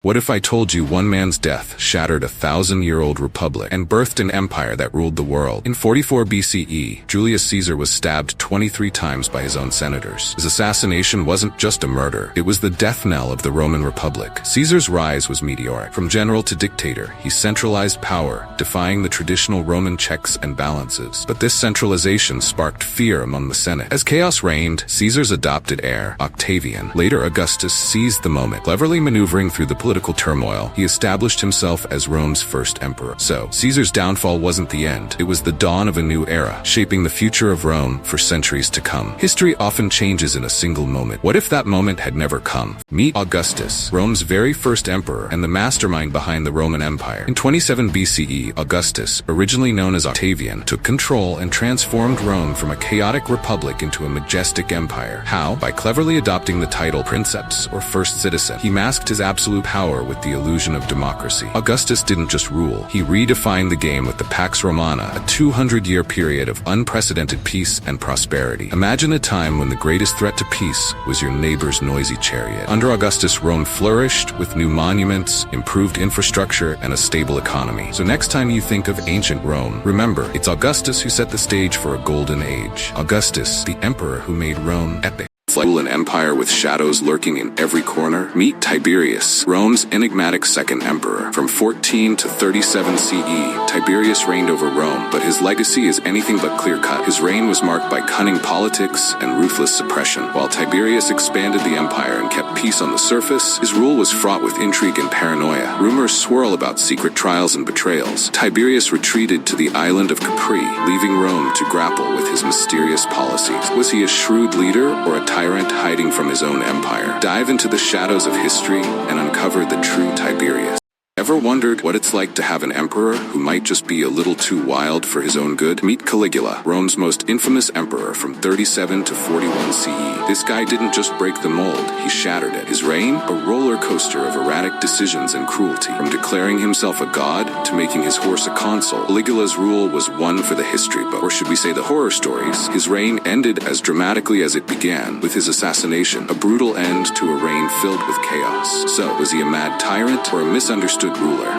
What if I told you one man's death shattered a 1,000-year-old republic and birthed an empire that ruled the world? In 44 BCE, Julius Caesar was stabbed 23 times by his own senators. His assassination wasn't just a murder, it was the death knell of the Roman Republic. Caesar's rise was meteoric. From general to dictator, he centralized power, defying the traditional Roman checks and balances. But this centralization sparked fear among the Senate. As chaos reigned, Caesar's adopted heir, Octavian, later Augustus, seized the moment. Cleverly maneuvering through the political turmoil, he established himself as Rome's first emperor. So, Caesar's downfall wasn't the end. It was the dawn of a new era, shaping the future of Rome for centuries to come. History often changes in a single moment. What if that moment had never come? Meet Augustus, Rome's very first emperor and the mastermind behind the Roman Empire. In 27 BCE, Augustus, originally known as Octavian, took control and transformed Rome from a chaotic republic into a majestic empire. How? By cleverly adopting the title princeps, or first citizen. He masked his absolute power with the illusion of democracy. Augustus didn't just rule, he redefined the game with the Pax Romana, a 200-year period of unprecedented peace and prosperity. Imagine a time when the greatest threat to peace was your neighbor's noisy chariot. Under Augustus, Rome flourished with new monuments, improved infrastructure, and a stable economy. So next time you think of ancient Rome, remember, it's Augustus who set the stage for a golden age. Augustus, the emperor who made Rome epic. An empire with shadows lurking in every corner? Meet Tiberius, Rome's enigmatic second emperor. From 14 to 37 CE, Tiberius reigned over Rome, but his legacy is anything but clear-cut. His reign was marked by cunning politics and ruthless suppression. While Tiberius expanded the empire and kept peace on the surface, his rule was fraught with intrigue and paranoia. Rumors swirl about secret trials and betrayals. Tiberius retreated to the island of Capri, leaving Rome to grapple with his mysterious policies. Was he a shrewd leader or a tyrant hiding from his own empire? Dive into the shadows of history and uncover the true Tiberius. Ever wondered what it's like to have an emperor who might just be a little too wild for his own good? Meet Caligula, Rome's most infamous emperor from 37 to 41 CE. This guy didn't just break the mold, he shattered it. His reign, a roller coaster of erratic decisions and cruelty. From declaring himself a god to making his horse a consul, Caligula's rule was one for the history book, or should we say the horror stories. His reign ended as dramatically as it began, with his assassination, a brutal end to a reign filled with chaos. So, was he a mad tyrant or a misunderstood ruler?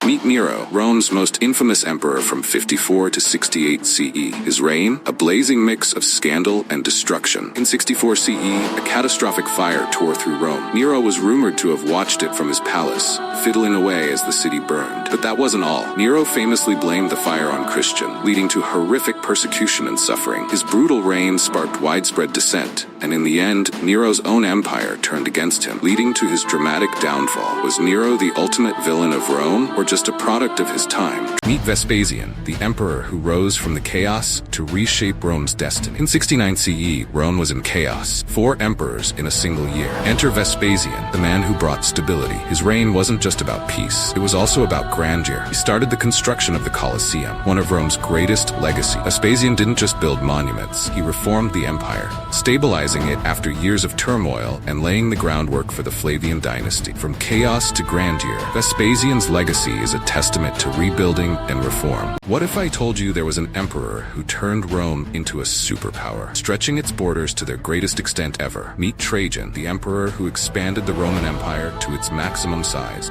Meet Nero, Rome's most infamous emperor from 54 to 68 CE. His reign, a blazing mix of scandal and destruction. In 64 CE, a catastrophic fire tore through Rome. Nero was rumored to have watched it from his palace, fiddling away as the city burned. But that wasn't all. Nero famously blamed the fire on Christian, leading to horrific persecution and suffering. His brutal reign sparked widespread dissent, and in the end, Nero's own empire turned against him, leading to his dramatic downfall. Was Nero the ultimate villain of Rome, or just a product of his time? Meet Vespasian, the emperor who rose from the chaos to reshape Rome's destiny. In 69 CE, Rome was in chaos. 4 emperors in a single year. Enter Vespasian, the man who brought stability. His reign wasn't just about peace, it was also about grandeur. He started the construction of the Colosseum, one of Rome's greatest legacies. Vespasian didn't just build monuments, he reformed the empire, stabilizing it after years of turmoil and laying the groundwork for the Flavian dynasty. From chaos to grandeur, Vespasian's legacy is a testament to rebuilding and reform. What if I told you there was an emperor who turned Rome into a superpower, stretching its borders to their greatest extent ever? Meet Trajan, the emperor who expanded the Roman Empire to its maximum size.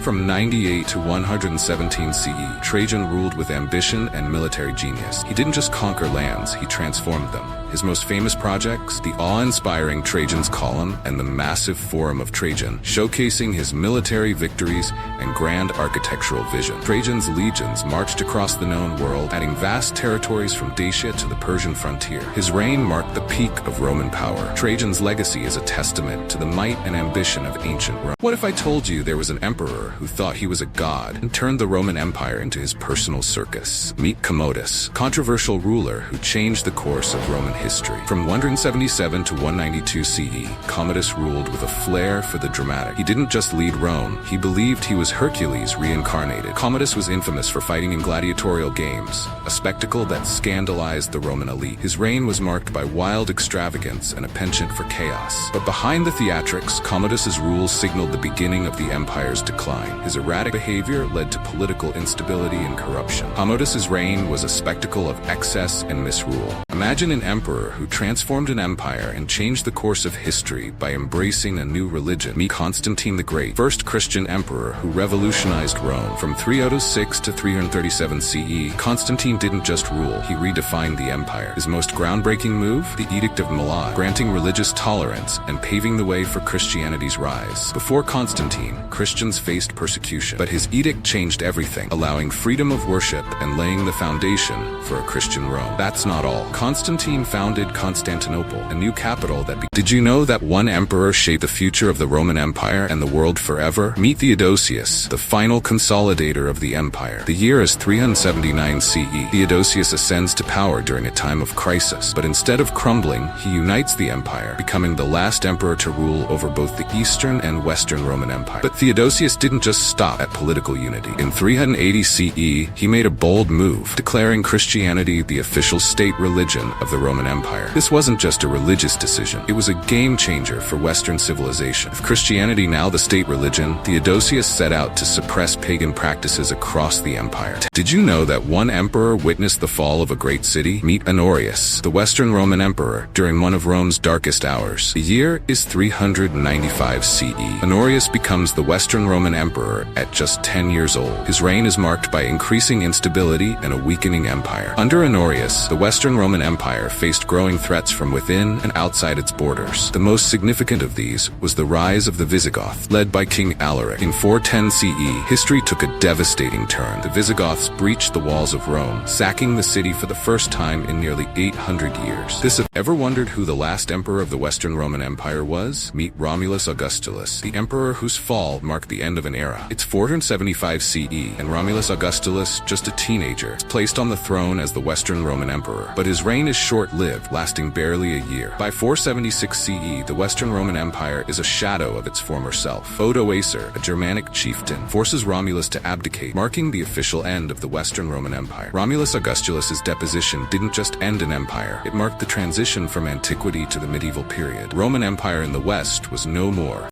From 98 to 117 CE, Trajan ruled with ambition and military genius. He didn't just conquer lands, he transformed them. His most famous projects, the awe-inspiring Trajan's Column and the massive Forum of Trajan, showcasing his military victories and grand architectural vision. Trajan's legions marched across the known world, adding vast territories from Dacia to the Persian frontier. His reign marked the peak of Roman power. Trajan's legacy is a testament to the might and ambition of ancient Rome. What if I told you there was an emperor who thought he was a god and turned the Roman Empire into his personal circus? Meet Commodus, controversial ruler who changed the course of Roman history. From 177 to 192 CE, Commodus ruled with a flair for the dramatic. He didn't just lead Rome, he believed he was Hercules reincarnated. Commodus was infamous for fighting in gladiatorial games, a spectacle that scandalized the Roman elite. His reign was marked by wild extravagance and a penchant for chaos. But behind the theatrics, Commodus's rule signaled the beginning of the empire's decline. decline. His erratic behavior led to political instability and corruption. Commodus's reign was a spectacle of excess and misrule. Imagine an emperor who transformed an empire and changed the course of history by embracing a new religion. Meet Constantine the Great, first Christian emperor who revolutionized Rome. From 306 to 337 CE, Constantine didn't just rule, he redefined the empire. His most groundbreaking move? The Edict of Milan, granting religious tolerance and paving the way for Christianity's rise. Before Constantine, Christians faced persecution, but his edict changed everything, allowing freedom of worship and laying the foundation for a Christian Rome. That's not all. Constantine founded Constantinople, a new capital that Did you know that one emperor shaped the future of the Roman Empire and the world forever? Meet Theodosius, the final consolidator of the empire. The year is 379 CE. Theodosius ascends to power during a time of crisis, but instead of crumbling, he unites the empire, becoming the last emperor to rule over both the Eastern and Western Roman Empire. But Theodosius didn't just stop at political unity. In 380 CE, he made a bold move, declaring Christianity the official state religion of the Roman Empire. This wasn't just a religious decision, it was a game changer for Western civilization. With Christianity now the state religion, Theodosius set out to suppress pagan practices across the empire. Did you know that one emperor witnessed the fall of a great city? Meet Honorius, the Western Roman emperor, during one of Rome's darkest hours. The year is 395 CE. Honorius becomes the Western Roman emperor at just 10 years old. His reign is marked by increasing instability and a weakening empire. Under Honorius, the Western Roman Empire faced growing threats from within and outside its borders. The most significant of these was the rise of the Visigoths, led by King Alaric. In 410 CE, history took a devastating turn. The Visigoths breached the walls of Rome, sacking the city for the first time in nearly 800 years. Ever wondered who the last emperor of the Western Roman Empire was? Meet Romulus Augustulus, the emperor whose fall marked the end of an era. It's 475 CE, and Romulus Augustulus, just a teenager, is placed on the throne as the Western Roman emperor. But his reign is short-lived, lasting barely a year. By 476 CE, the Western Roman Empire is a shadow of its former self. Odoacer, a Germanic chieftain, forces Romulus to abdicate, marking the official end of the Western Roman Empire. Romulus Augustulus's deposition didn't just end an empire, it marked the transition from antiquity to the medieval period. Roman Empire in the West was no more.